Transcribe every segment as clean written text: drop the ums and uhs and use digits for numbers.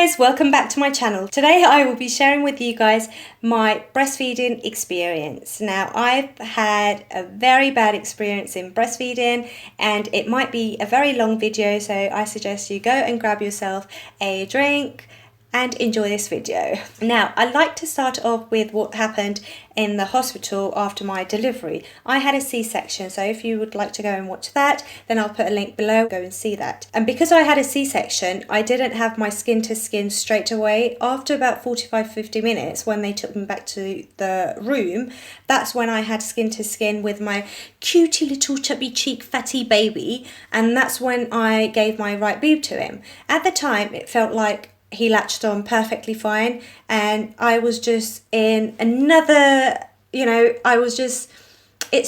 guys, welcome back to my channel. Today I will be sharing with you guys my breastfeeding experience. Now, I've had a very bad experience in breastfeeding and it might be a very long video, so I suggest you go and grab yourself a drink and enjoy this video. Now, I'd like to start off with what happened in the hospital after my delivery. I had a C-section, so if you would like to go and watch that, then I'll put a link below, go and see that. And because I had a C-section, I didn't have my skin to skin straight away. After about 45-50 minutes, when they took me back to the room, that's when I had skin to skin with my cutie little chubby cheek fatty baby, and that's when I gave my right boob to him. At the time, it felt like he latched on perfectly fine, and I was just in another, it's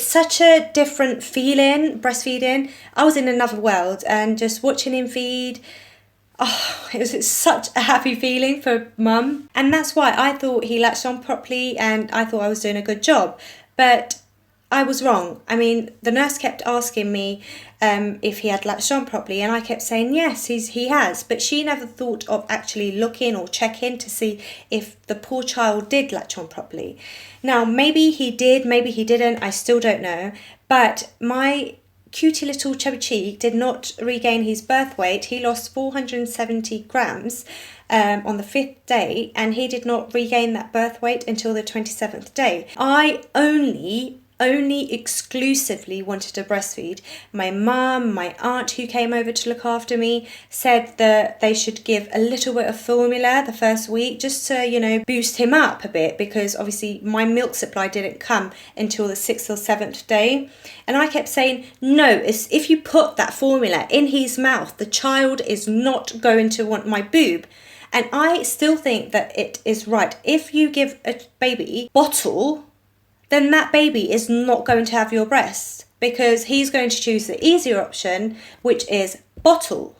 such a different feeling, breastfeeding. I was in another world, and just watching him feed, it's such a happy feeling for mum. And that's why I thought he latched on properly, and I thought I was doing a good job. But I was wrong. I mean, the nurse kept asking me if he had latched on properly, and I kept saying yes, he has, but she never thought of actually looking or checking to see if the poor child did latch on properly. Now, maybe he did, maybe he didn't, I still don't know, but my cutie little chubby cheek did not regain his birth weight. He lost 470 grams on the 5th day, and he did not regain that birth weight until the 27th day. I only exclusively wanted to breastfeed. My mum, my aunt who came over to look after me said that they should give a little bit of formula the first week just to, boost him up a bit, because obviously my milk supply didn't come until the 6th or 7th day. And I kept saying, no, if you put that formula in his mouth, the child is not going to want my boob. And I still think that it is right. If you give a baby bottle, then that baby is not going to have your breast, because he's going to choose the easier option, which is bottle.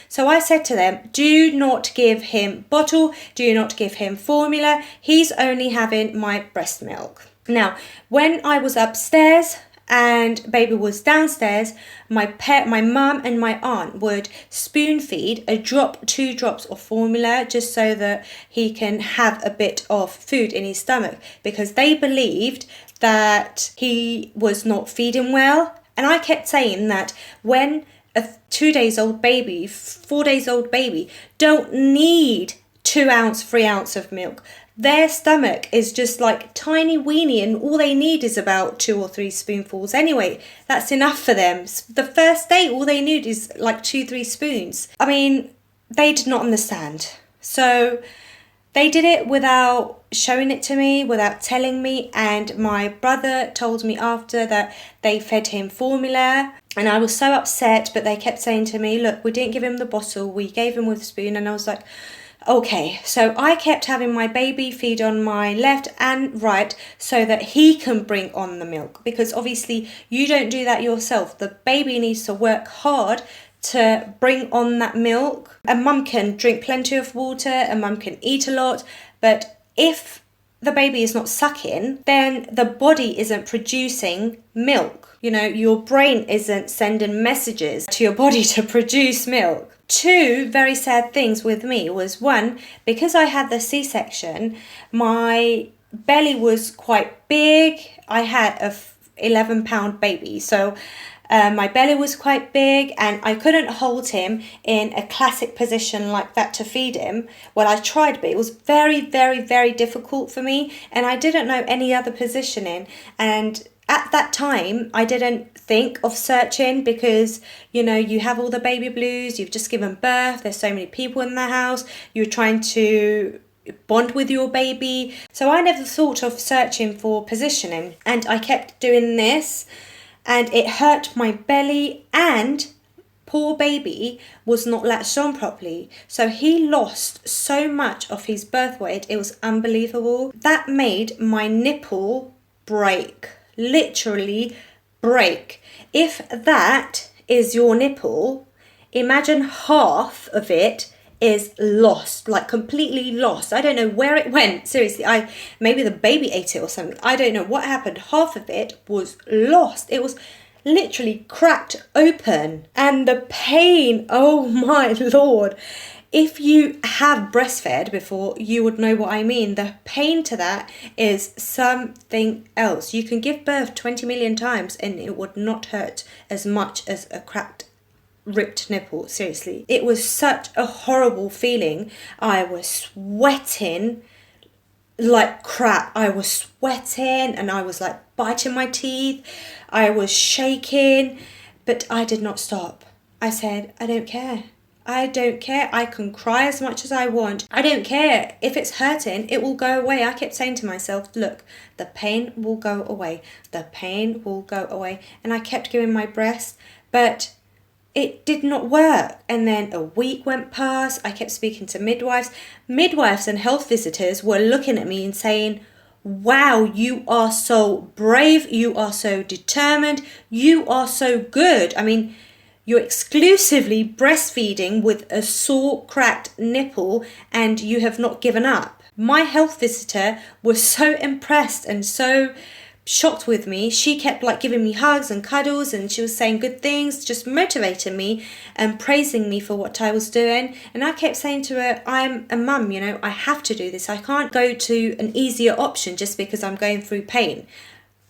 So I said to them, do not give him bottle, do not give him formula, he's only having my breast milk. Now, when I was upstairs and baby was downstairs, my mum and my aunt would spoon feed a drop, 2 drops of formula, just so that he can have a bit of food in his stomach, because they believed that he was not feeding well. And I kept saying that when a 2 days old baby, 4 days old baby don't need 2 ounce, 3 ounce of milk. Their stomach is just like tiny weeny, and all they need is about 2 or 3 spoonfuls anyway. That's enough for them. The first day, all they need is like 2-3 spoons. I mean, they did not understand. So they did it without showing it to me, without telling me, and my brother told me after that they fed him formula, and I was so upset, but they kept saying to me, look, we didn't give him the bottle, we gave him with a spoon. And I was like, okay. So I kept having my baby feed on my left and right so that he can bring on the milk, because obviously you don't do that yourself. The baby needs to work hard to bring on that milk. A mum can drink plenty of water, a mum can eat a lot, but if the baby is not sucking, then the body isn't producing milk. Your brain isn't sending messages to your body to produce milk. 2 very sad things with me was, 1, because I had the C-section, my belly was quite big. I had a 11-pound baby, so my belly was quite big, and I couldn't hold him in a classic position like that to feed him. Well, I tried, but it was very, very, very difficult for me, and I didn't know any other positioning. And at that time, I didn't think of searching, because, you have all the baby blues, you've just given birth, there's so many people in the house, you're trying to bond with your baby. So I never thought of searching for positioning, and I kept doing this, and it hurt my belly, and poor baby was not latched on properly. So he lost so much of his birth weight, it was unbelievable. That made my nipple break, literally break. If that is your nipple, imagine half of it is lost, like completely lost. I don't know where it went. Seriously, maybe the baby ate it or something. I don't know what happened. Half of it was lost. It was literally cracked open, and the pain, oh my lord, If you have breastfed before, you would know what I mean. The pain to that is something else. You can give birth 20 million times and it would not hurt as much as a cracked, ripped nipple. Seriously, it was such a horrible feeling. I was sweating like crap. I was sweating and I was like biting my teeth. I was shaking, but I did not stop. I said, I don't care. I don't care. I can cry as much as I want. I don't care. If it's hurting, it will go away. I kept saying to myself, look, the pain will go away. The pain will go away. And I kept giving my breast, but it did not work. And then a week went past. I kept speaking to midwives. Midwives and health visitors were looking at me and saying, wow, you are so brave. You are so determined. You are so good. I mean, you're exclusively breastfeeding with a sore, cracked nipple and you have not given up. My health visitor was so impressed and so shocked with me. She kept like giving me hugs and cuddles and she was saying good things, just motivating me and praising me for what I was doing. And I kept saying to her, I'm a mum, you know, I have to do this. I can't go to an easier option just because I'm going through pain.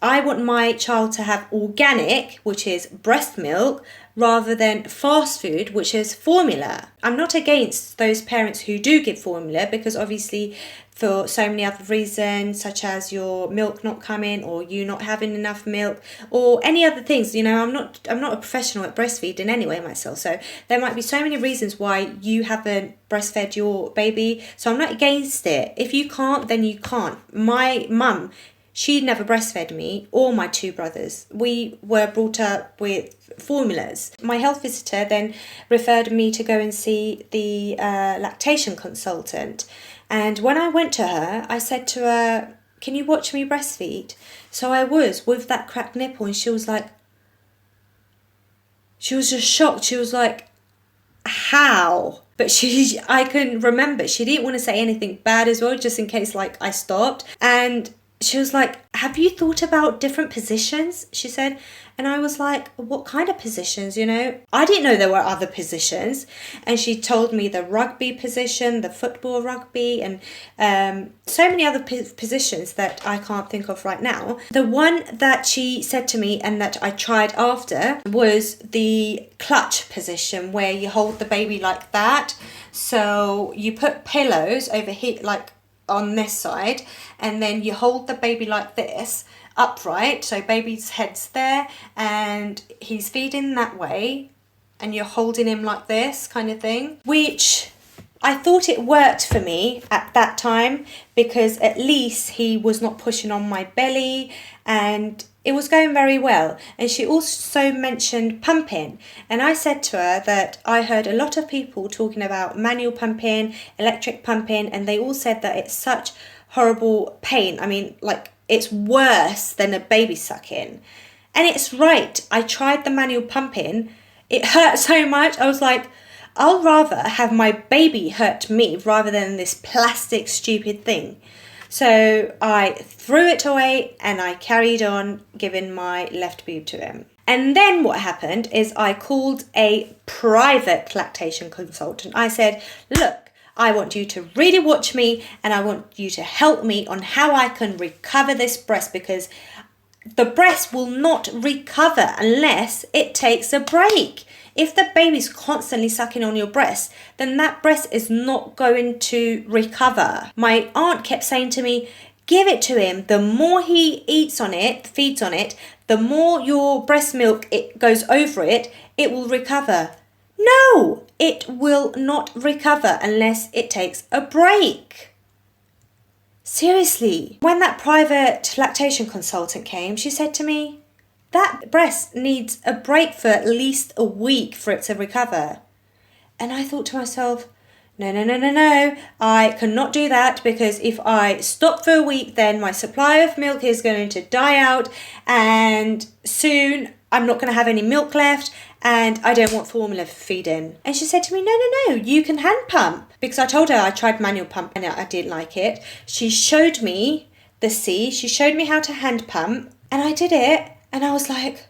I want my child to have organic, which is breast milk, rather than fast food, which is formula. I'm not against those parents who do give formula because obviously for so many other reasons, such as your milk not coming or you not having enough milk or any other things. You know, I'm not a professional at breastfeeding anyway myself. So there might be so many reasons why you haven't breastfed your baby. So I'm not against it. If you can't, then you can't. My mum, she never breastfed me or my two brothers. We were brought up with formulas. My health visitor then referred me to go and see the lactation consultant. And when I went to her, I said to her, can you watch me breastfeed? So I was with that cracked nipple and she was just shocked. She was like, how? But I can remember, she didn't want to say anything bad as well, just in case like I stopped. And she was like, have you thought about different positions? She said. And I was like, what kind of positions, you know? I didn't know there were other positions. And she told me the rugby position, the football rugby, and so many other positions that I can't think of right now. The one that she said to me and that I tried after was the clutch position, where you hold the baby like that. So you put pillows over here, like on this side, and then you hold the baby like this, upright, so baby's head's there and he's feeding that way and you're holding him like this kind of thing, which I thought it worked for me at that time because at least he was not pushing on my belly and it was going very well. And she also mentioned pumping, and I said to her that I heard a lot of people talking about manual pumping, electric pumping, and they all said that it's such horrible pain. I mean, like, it's worse than a baby sucking. And it's right. I tried the manual pumping. It hurt so much. I was like, I'll rather have my baby hurt me rather than this plastic stupid thing. So I threw it away and I carried on giving my left boob to him. And then what happened is I called a private lactation consultant. I said, look, I want you to really watch me and I want you to help me on how I can recover this breast, because the breast will not recover unless it takes a break. If the baby's constantly sucking on your breast, then that breast is not going to recover. My aunt kept saying to me, give it to him. The more he eats on it, feeds on it, the more your breast milk it goes over it, it will recover. No, it will not recover unless it takes a break. Seriously. When that private lactation consultant came, she said to me, that breast needs a break for at least a week for it to recover. And I thought to myself, no, I cannot do that, because if I stop for a week, then my supply of milk is going to die out and soon I'm not going to have any milk left and I don't want formula feeding. And she said to me, no, you can hand pump. Because I told her I tried manual pump and I didn't like it. She showed me she showed me how to hand pump and I did it. And I was like,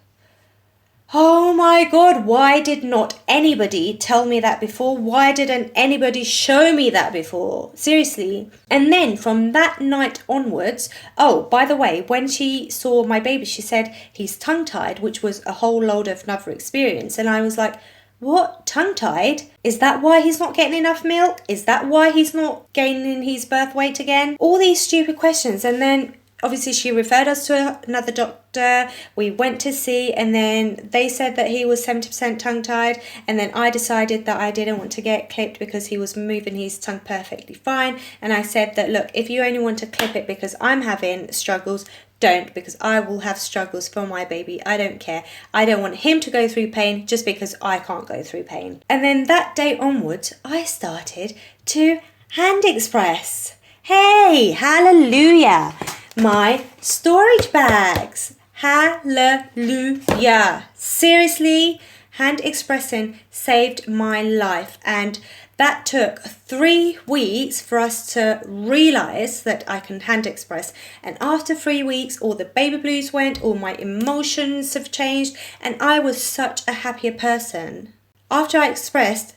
Oh my God, why did not anybody tell me that before? Why didn't anybody show me that before? Seriously. And then from that night onwards, oh, by the way, when she saw my baby, she said he's tongue-tied, which was a whole load of another experience. And I was like, what? Tongue-tied? Is that why he's not getting enough milk? Is that why he's not gaining his birth weight again? All these stupid questions. And then obviously she referred us to another doctor. We went to see, and then they said that he was 70% tongue-tied. And then I decided that I didn't want to get clipped because he was moving his tongue perfectly fine. And I said that, look, if you only want to clip it because I'm having struggles, don't, because I will have struggles for my baby. I don't care. I don't want him to go through pain just because I can't go through pain. And then that day onwards, I started to hand express. Hey, hallelujah. My storage bags. Hallelujah. Seriously, hand expressing saved my life, and that took 3 weeks for us to realize that I can hand express. And after 3 weeks, all the baby blues went, all my emotions have changed, and I was such a happier person. After I expressed,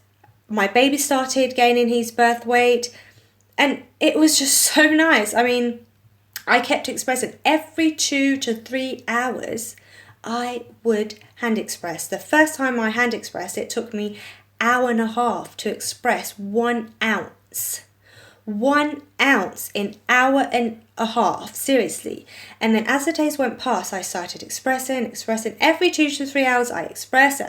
my baby started gaining his birth weight, and it was just so nice. I mean, I kept expressing every 2 to 3 hours. I would hand express. The first time I hand expressed, it took me hour and a half to express 1 ounce. 1 ounce in hour and a half, seriously. And then as the days went past, I started expressing. Every 2 to 3 hours, I express.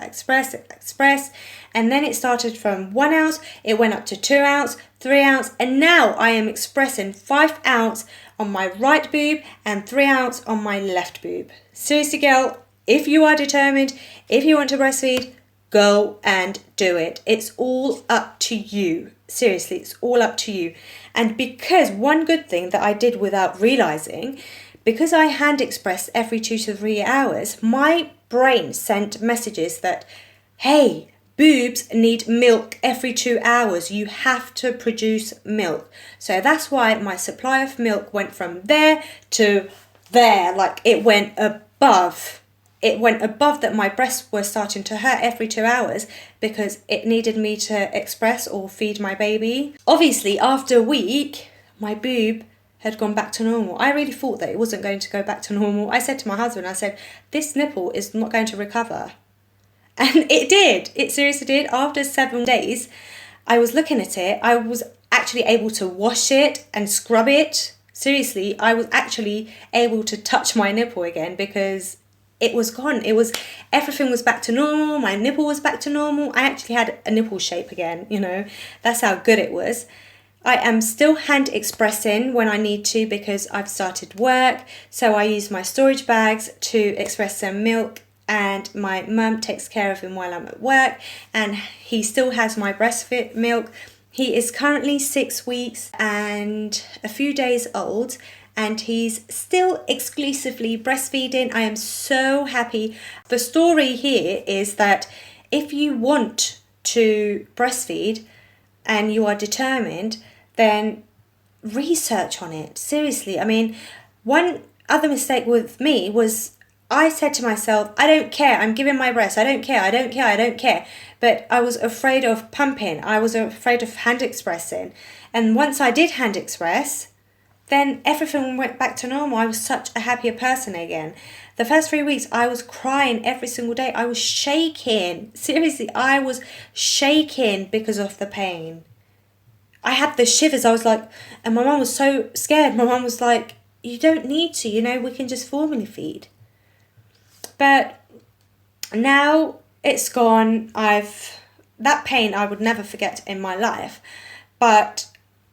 And then it started from 1 ounce, it went up to 2 ounce, 3 ounce, and now I am expressing 5 ounce on my right boob and 3 ounce on my left boob. Seriously, girl, if you are determined, if you want to breastfeed, go and do it. It's all up to you. Seriously, it's all up to you. And because one good thing that I did without realizing, because I hand expressed every 2 to 3 hours, my brain sent messages that, hey, boobs need milk every 2 hours. You have to produce milk. So that's why my supply of milk went from there to there. Like it went above. It went above that my breasts were starting to hurt every 2 hours because it needed me to express or feed my baby. Obviously, after a week, my boob had gone back to normal. I really thought that it wasn't going to go back to normal. I said to my husband, I said, this nipple is not going to recover. And it did. It seriously did. After 7 days, I was looking at it. I was actually able to wash it and scrub it. Seriously, I was actually able to touch my nipple again because it was gone. Everything was back to normal. My nipple was back to normal. I actually had a nipple shape again, you know. That's how good it was. I am still hand expressing when I need to because I've started work. So I use my storage bags to express some milk, and my mum takes care of him while I'm at work, and he still has my breastfed milk. He is currently 6 weeks and a few days old, and he's still exclusively breastfeeding. I am so happy. The story here is that if you want to breastfeed and you are determined, then research on it. Seriously. I mean, one other mistake with me was I said to myself, I don't care, I'm giving my breast, I don't care. But I was afraid of pumping. I was afraid of hand expressing. And once I did hand express, then everything went back to normal. I was such a happier person again. The first 3 weeks, I was crying every single day. I was shaking. Seriously, I was shaking because of the pain. I had the shivers. I was like, and my mum was so scared. My mum was like, you don't need to, you know, we can just formula feed. But now it's gone. That pain I would never forget in my life. But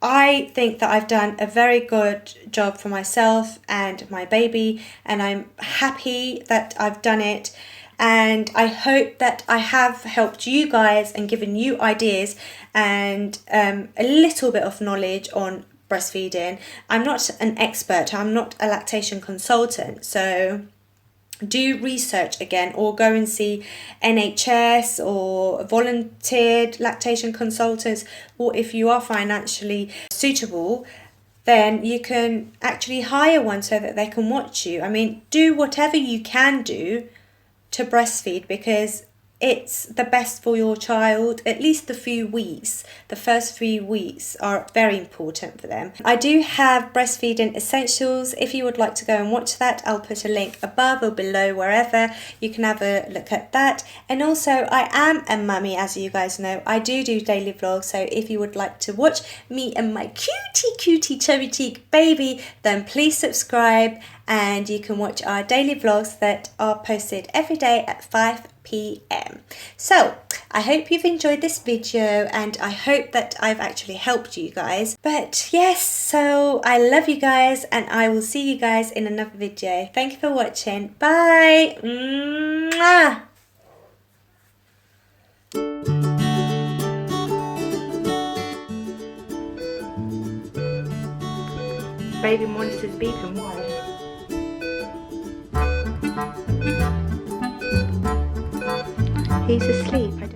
I think that I've done a very good job for myself and my baby, and I'm happy that I've done it. And I hope that I have helped you guys and given you ideas and a little bit of knowledge on breastfeeding. I'm not an expert. I'm not a lactation consultant. So do research again, or go and see NHS or volunteered lactation consultants, or if you are financially suitable, then you can actually hire one so that they can watch you. I mean, do whatever you can do to breastfeed because it's the best for your child. At least the first few weeks are very important for them. I do have breastfeeding essentials. If you would like to go and watch that, I'll put a link above or below, wherever. You can have a look at that. And also, I am a mummy, as you guys know. I do daily vlogs, so if you would like to watch me and my cutie cherry cheek baby, then please subscribe, and you can watch our daily vlogs that are posted every day at 5 p.m. So I hope you've enjoyed this video, and I hope that I've actually helped you guys. But yes, so I love you guys, and I will see you guys in another video. Thank you for watching. Bye. Mwah. Baby monitor's beeping. Why? He's asleep.